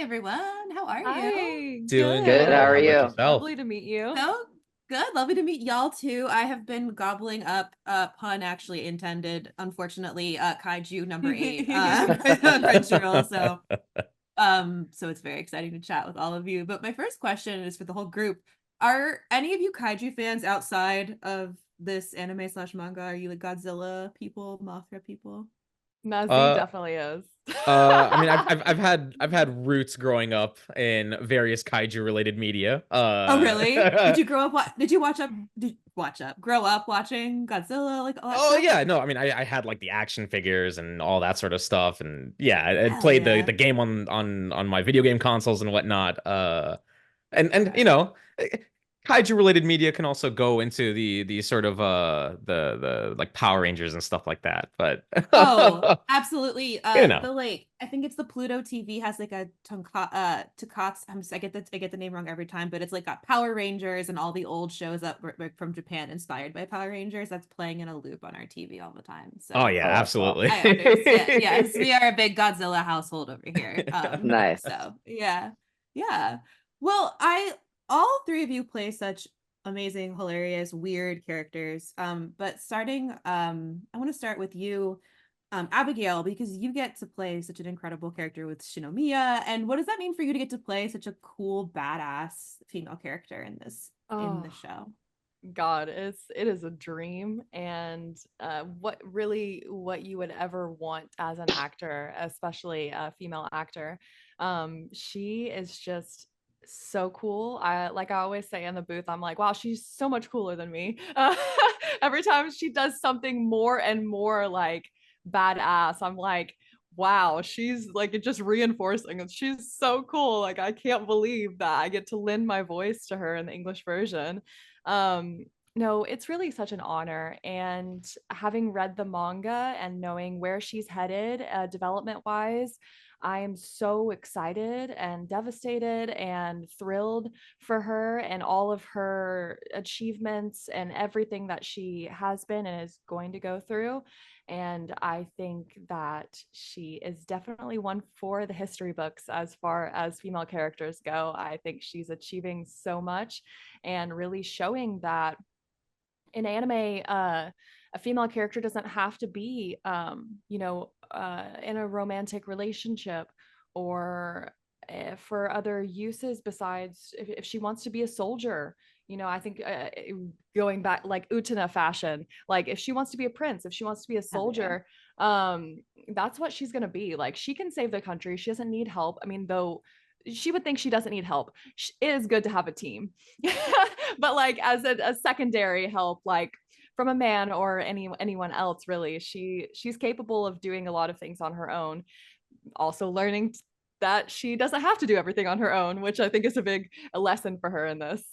everyone. How are you? Hi, Doing good. good. Good. How are How about you? yourself? Lovely to meet you. So good. Lovely to meet y'all too. I have been gobbling up pun actually intended, unfortunately, Kaiju number 8 on Crunchyroll. So it's very exciting to chat with all of you. But my first question is for the whole group. Are any of you Kaiju fans outside of this anime slash manga? Are you like Godzilla people, Mothra people? Nazi Uh, definitely is. I mean, I've had roots growing up in various kaiju related media. Oh, really? Did you grow up? Did you watch up? Did watch up? Grow up watching Godzilla, like all that Oh stuff? yeah, no, I mean, I had like the action figures and all that sort of stuff, and yeah, I Hell played the yeah. the game on my video game consoles and whatnot. And Okay. kaiju related media can also go into the sort of the like Power Rangers and stuff like that, but Oh, absolutely. you know. The like, I think it's the Pluto TV has like a Tonkatsu. I get the name wrong every time, but it's like got Power Rangers and all the old shows that were from Japan inspired by Power Rangers. That's playing in a loop on our TV all the time. Oh So yeah, Oh, that's absolutely. awesome. I understand. Yes, we are a big Godzilla household over here. Nice. So yeah, yeah. Well, I all three of you play such amazing, hilarious, weird characters. But starting, I want to start with you, Abigail, because you get to play such an incredible character with Shinomiya. And what does that mean for you to get to play such a cool, badass female character in the Oh show? God, it is a dream, and what you would ever want as an actor, especially a female actor. She is just so cool. I always say in the booth, I'm like, wow, she's so much cooler than me. Every time she does something more and more like badass, I'm like, wow, she's like it just reinforcing and she's so cool. Like I can't believe that I get to lend my voice to her in the English version. um no, it's really such an honor, and having read the manga and knowing where she's headed development wise, I am so excited and devastated and thrilled for her and all of her achievements and everything that she has been and is going to go through. And I think that she is definitely one for the history books as far as female characters go. I think she's achieving so much and really showing that in anime, a female character doesn't have to be, in a romantic relationship or for other uses besides if she wants to be a soldier. I think going back like Utena fashion, like if she wants to be a prince, if she wants to be a Hell yeah. soldier, that's what she's going to be. Like she can save the country. She doesn't need help. I mean, though she would think she doesn't need help. It is good to have a team. But like as a secondary help, like from a man or anyone else, really, she's capable of doing a lot of things on her own. Also learning that she doesn't have to do everything on her own, which I think is a lesson for her in this.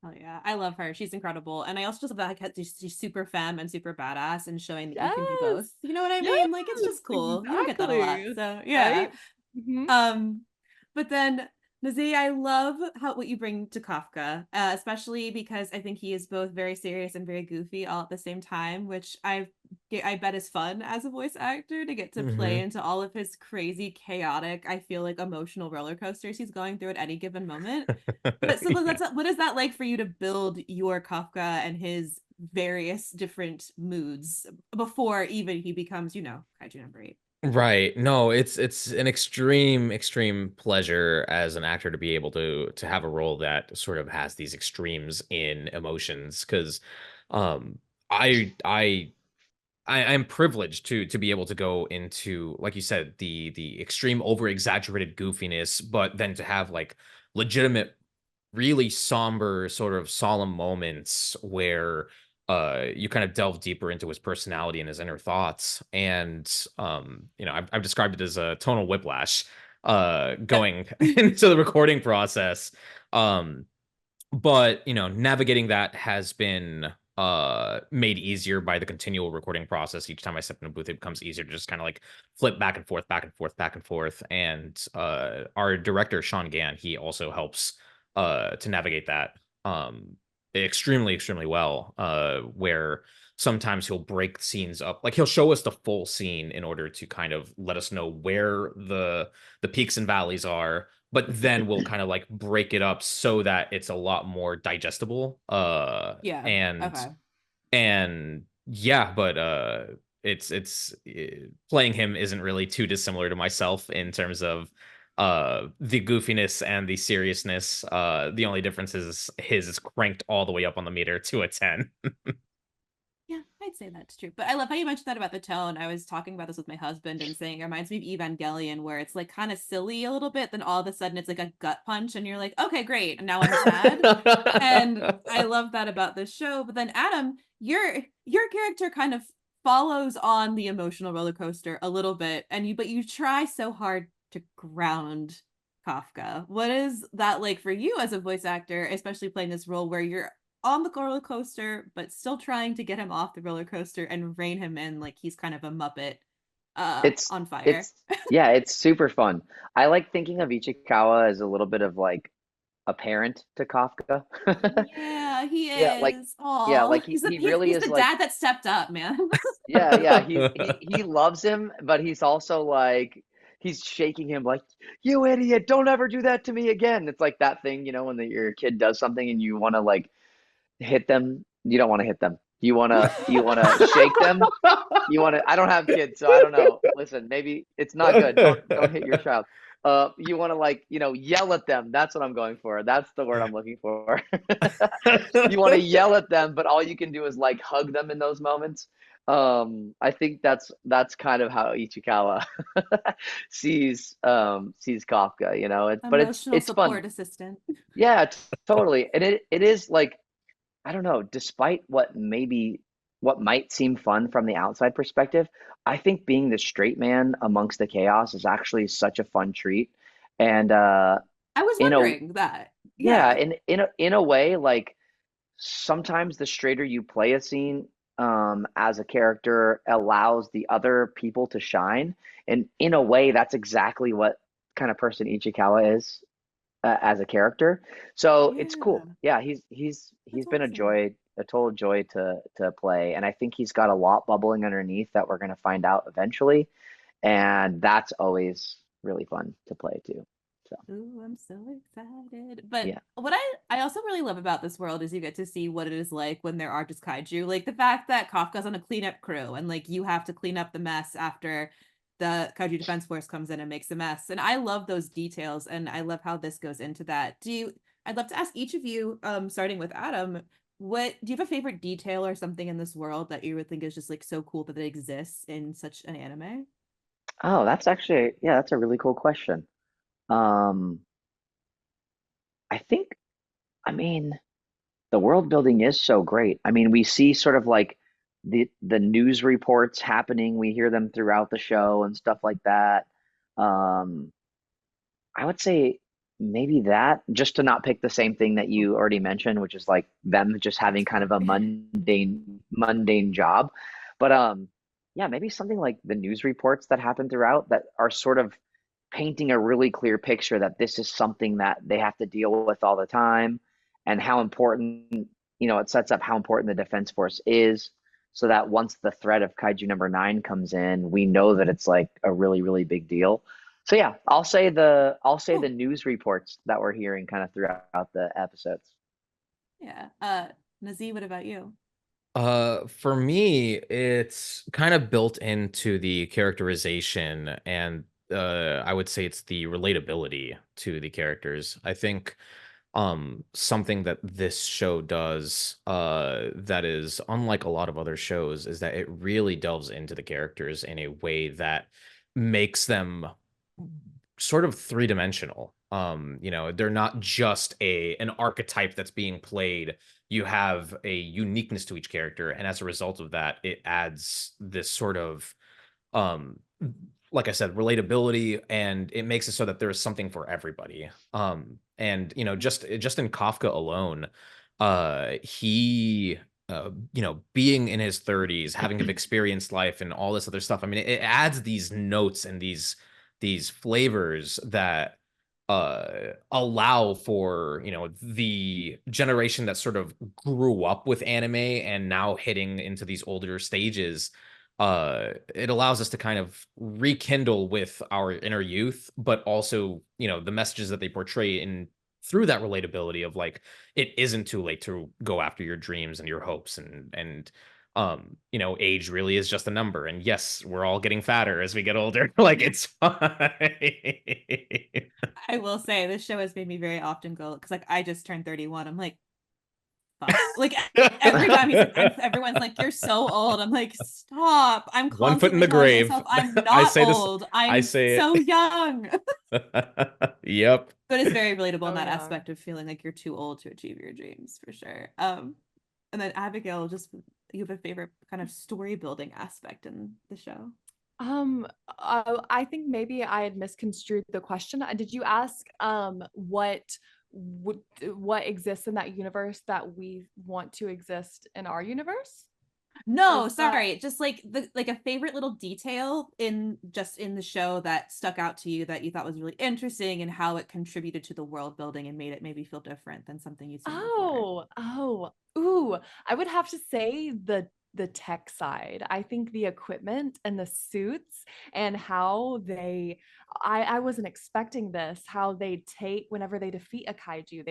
Oh yeah, I love her. She's incredible, and I also just love that like, she's super femme and super badass, and showing that you can be Yes. both. You know what I Yes, mean? Like it's just cool. You don't get that a lot, exactly. so yeah. Right. Hmm. Um, but then Nazee, I love how what you bring to Kafka, especially because I think he is both very serious and very goofy all at the same time, which I bet is fun as a voice actor to get to play Hmm. into all of his crazy, chaotic, I feel like emotional roller coasters he's going through at any given moment. But so Yeah. what is that like for you to build your Kafka and his various different moods before even he becomes, Kaiju number 8? Right. No, it's an extreme pleasure as an actor to be able to have a role that sort of has these extremes in emotions because um I I I'm privileged to be able to go into, like you said, the extreme over exaggerated goofiness, but then to have like legitimate, really somber, sort of solemn moments where you kind of delve deeper into his personality and his inner thoughts. And I've described it as a tonal whiplash going into the recording process. Um, but navigating that has been made easier by the continual recording process. Each time I step in a booth, it becomes easier to just kind of like flip back and forth, back and forth, back and forth. And our director Sean Gann, he also helps to navigate that extremely well, where sometimes he'll break scenes up. Like he'll show us the full scene in order to kind of let us know where the peaks and valleys are, but then we'll kind of like break it up so that it's a lot more digestible. Yeah. And Okay. yeah, but playing him isn't really too dissimilar to myself in terms of the goofiness and the seriousness. The only difference is his is cranked all the way up on the meter to a 10. Yeah, I'd say that's true. But I love how you mentioned that about the tone. I was talking about this with my husband and saying it reminds me of Evangelion, where it's like kind of silly a little bit, then all of a sudden it's like a gut punch, and you're like, okay, great, and now I'm sad. And I love that about this show. But then Adam, your character kind of follows on the emotional roller coaster a little bit, and you try so hard to ground Kafka. What is that like for you as a voice actor, especially playing this role where you're on the roller coaster, but still trying to get him off the roller coaster and rein him in like he's kind of a Muppet It's on fire? it's yeah, it's super fun. I like thinking of Ichikawa as a little bit of like a parent to Kafka. Yeah, he Yeah, like is. yeah, Oh, like he really he's is the like dad that stepped up, man. yeah, he loves him, but he's also like he's shaking him like, "You idiot, don't ever do that to me again." It's like that thing, when your kid does something and you want to like hit them. You don't want to hit them. You want to shake them. I don't have kids, so I don't know. Listen, maybe it's not good. Don't hit your child. You want to like, yell at them. That's what I'm going for. That's the word I'm looking for. You want to yell at them, but all you can do is like hug them in those moments. I think that's kind of how Ichikawa sees Kafka, but it's Emotional it's fun. support assistant. Yeah, totally. And it is like I don't know, despite what might seem fun from the outside perspective, I think being the straight man amongst the chaos is actually such a fun treat. And I was in a wondering that. yeah, Yeah. in a way, like sometimes the straighter you play a scene as a character allows the other people to shine. And in a way, that's exactly what kind of person Ichikawa is as a character. So it's Yeah. cool. Yeah, he's That's been awesome. a total joy to play, and I think he's got a lot bubbling underneath that we're going to find out eventually, and that's always really fun to play too. So Ooh, I'm so excited. But yeah, what I also really love about this world is you get to see what it is like when there are just kaiju. Like the fact that Kafka's on a cleanup crew and like you have to clean up the mess after the Kaiju Defense Force comes in and makes a mess. And I love those details and I love how this goes into that. I'd love to ask each of you, starting with Adam, what do you have a favorite detail or something in this world that you would think is just like so cool that it exists in such an anime? oh, that's actually yeah, that's a really cool question. Um, I think I mean the world building is so great. I mean, we see sort of like the news reports happening. We hear them throughout the show and stuff like that. Um, I would say maybe that, just to not pick the same thing that you already mentioned, which is like them just That's having kind fair. of a mundane job. But yeah, maybe something like the news reports that happen throughout that are sort of painting a really clear picture that this is something that they have to deal with all the time and how important, it sets up how important the defense force is so that once the threat of Kaiju number 9 comes in, we know that it's like a really, really big deal. So yeah, I'll say the Cool. news reports that we're hearing kind of throughout the episodes. Yeah. Nazi, what about you? For me, it's kind of built into the characterization and I would say it's the relatability to the characters. I think something that this show does that is unlike a lot of other shows is that it really delves into the characters in a way that makes them sort of three-dimensional. They're not just an archetype that's being played. You have a uniqueness to each character, and as a result of that, it adds this sort of um like I said, relatability, and it makes it so that there's something for everybody. And just in Kafka alone, he being in his 30s, having have experienced life and all this other stuff. I mean, it adds these notes and these flavors that allow for, you know, the generation that sort of grew up with anime and now hitting into these older stages. It allows us to kind of rekindle with our inner youth, but also, you know, the messages that they portray in through that relatability of like, it isn't too late to go after your dreams and your hopes, and you know, age really is just a number, and yes, we're all getting fatter as we get older. Like, it's fine. I will say this show has made me very often go, because like I just turned 31. I'm like, fuck. Like every time everyone's like, you're so old. I'm like, stop. I'm One foot in constantly the telling grave. myself I'm I not say this. old. I I'm say so it. young. Yep. But it's very relatable in So that young. aspect of feeling like you're too old to achieve your dreams, for sure. And then Abigail, just you have a favorite kind of story building aspect in the show? I think maybe I had misconstrued the question. Did you ask what exists in that universe that we want to exist in our universe? No, Is that- sorry. Just like a favorite little detail in the show that stuck out to you that you thought was really interesting, and how it contributed to the world building and made it maybe feel different than something you've seen before. Ooh, I would have to say the tech side. I think the equipment and the suits and how I wasn't expecting this, how they take whenever they defeat a kaiju,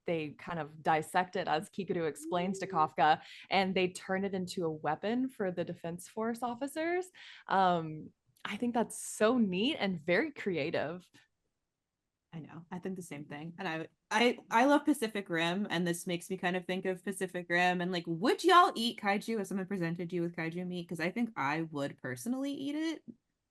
they kind of dissect it, as Kikudu explains to Kafka, and they turn it into a weapon for the defense force officers. I think that's so neat and very creative. I know. I think the same thing. And I love Pacific Rim, and this makes me kind of think of Pacific Rim, and like, would y'all eat kaiju if someone presented you with kaiju meat? Because I think I would personally eat it.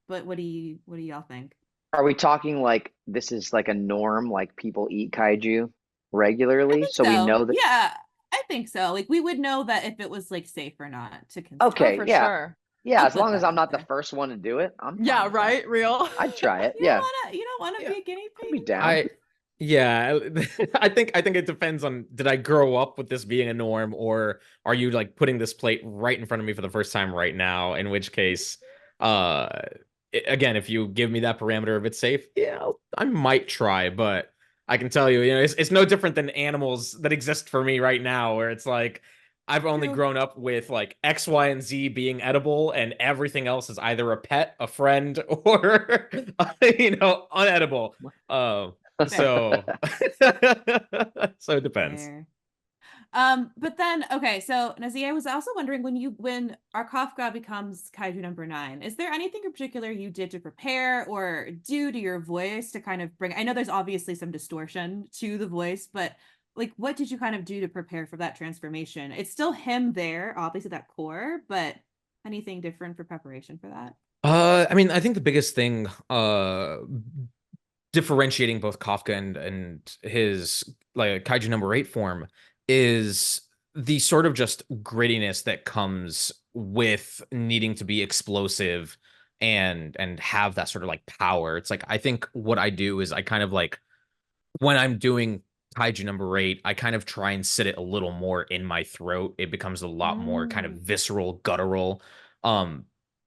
But what do y'all think? Are we talking like this is like a norm, like people eat kaiju I regularly? think So we so. know that. Yeah, I think so. Like we would know that if it was like safe or not to consume. Oh, Okay, for yeah. sure. Yeah, I'll as put long as that I'm out not the there. first one to do it, I'm fine Yeah, with that. right? Real. I'd try it. Yeah. You don't wanna Yeah. be a guinea I'd be pig? down. Yeah, I think it depends on, did I grow up with this being a norm, or are you like putting this plate right in front of me for the first time right now? In which case, uh, again, if you give me that parameter of it's safe, yeah, I might try. But I can tell you, you know, it's no different than animals that exist for me right now, where it's like I've only True. grown up with like X, Y, and Z being edible, and everything else is either a pet, a friend, or you know, unedible. Fair. So so it depends. Fair. But then okay, so Nazi, I was also wondering, when our Kafka becomes Kaiju number 9, is there anything in particular you did to prepare or do to your voice to kind of bring, I know there's obviously some distortion to the voice, but like what did you kind of do to prepare for that transformation? It's still him there, obviously, that core, but anything different for preparation for that? I mean, I think the biggest thing differentiating both Kafka and his like Kaiju number 8 form is the sort of just grittiness that comes with needing to be explosive and have that sort of like power. It's like, I think what I do is I kind of like, when I'm doing Kaiju number 8, I kind of try and sit it a little more in my throat. It becomes a lot more kind of visceral, guttural, um,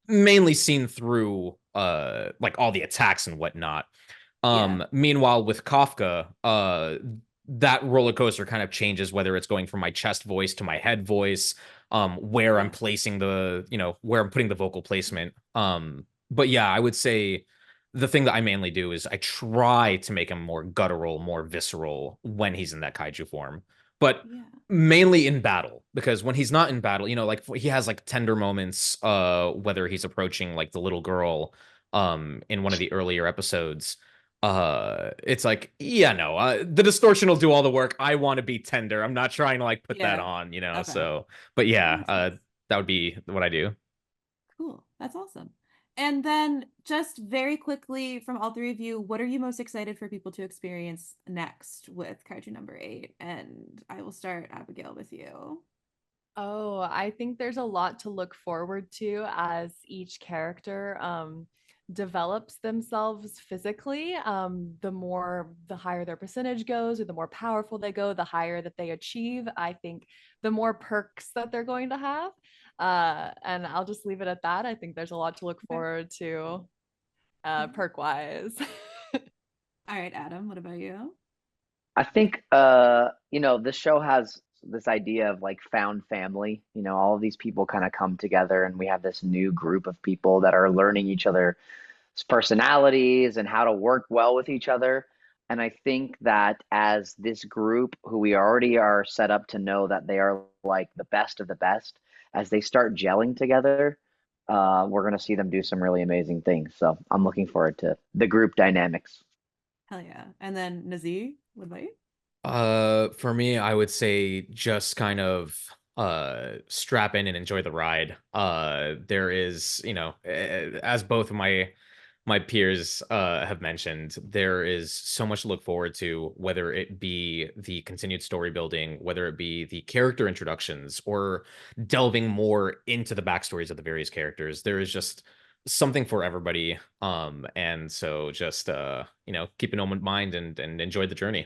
mainly seen through like all the attacks and whatnot. Yeah. Meanwhile, with Kafka, that roller coaster kind of changes, whether it's going from my chest voice to my head voice, where I'm placing the, you know, where I'm putting the vocal placement. But yeah, I would say the thing that I mainly do is I try to make him more guttural, more visceral when he's in that kaiju form, but Yeah. mainly in battle, because when he's not in battle, you know, like he has like tender moments, whether he's approaching like the little girl, in one of the earlier episodes. It's like, yeah, no, the distortion will do all the work. I want to be tender. I'm not trying to like put that Yeah. on, you know. Okay. So, but That yeah, makes sense. that would be what I do. Cool. That's awesome. And then just very quickly from all three of you, what are you most excited for people to experience next with Kaiju number 8? And I will start, Abigail, with you. Oh, I think there's a lot to look forward to as each character develops themselves physically. The higher their percentage goes, or the more powerful they go, the higher that they achieve. I think the more perks that they're going to have. And I'll just leave it at that. I think there's a lot to look forward to perk wise. All right, Adam, what about you? I think this show has this idea of like found family. All of these people kind of come together and we have this new group of people that are learning each other's personalities and how to work well with each other. And I think that as this group, who we already are set up to know that they are like the best of the best, as they start gelling together, we're going to see them do some really amazing things. So I'm looking forward to the group dynamics. Hell yeah. And then Nazir, what about you? For me, I would say just kind of strap in and enjoy the ride. There is, as both of my peers have mentioned, there is so much to look forward to, whether it be the continued story building, whether it be the character introductions, or delving more into the backstories of the various characters. There is just something for everybody. And so just keep an open mind and enjoy the journey.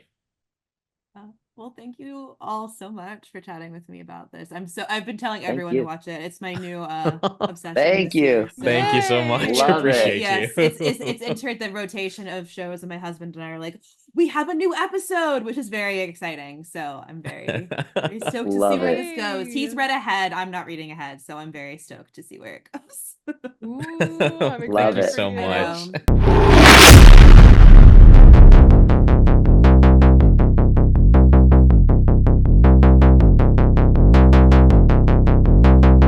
Well, thank you all so much for chatting with me about this. I've been telling Thank everyone to you. watch it. It's my new obsession Thank this year. you. So Thank you so Yay! much. Love it. Appreciate yes, you. it's entered the rotation of shows, and my husband and I are like, we have a new episode, which is very exciting. So I'm very, very stoked to see Love where it. this goes. He's read ahead. I'm not reading ahead, so I'm very stoked to see where it goes. Ooh, I'm Love excited it. for so you. I much. know.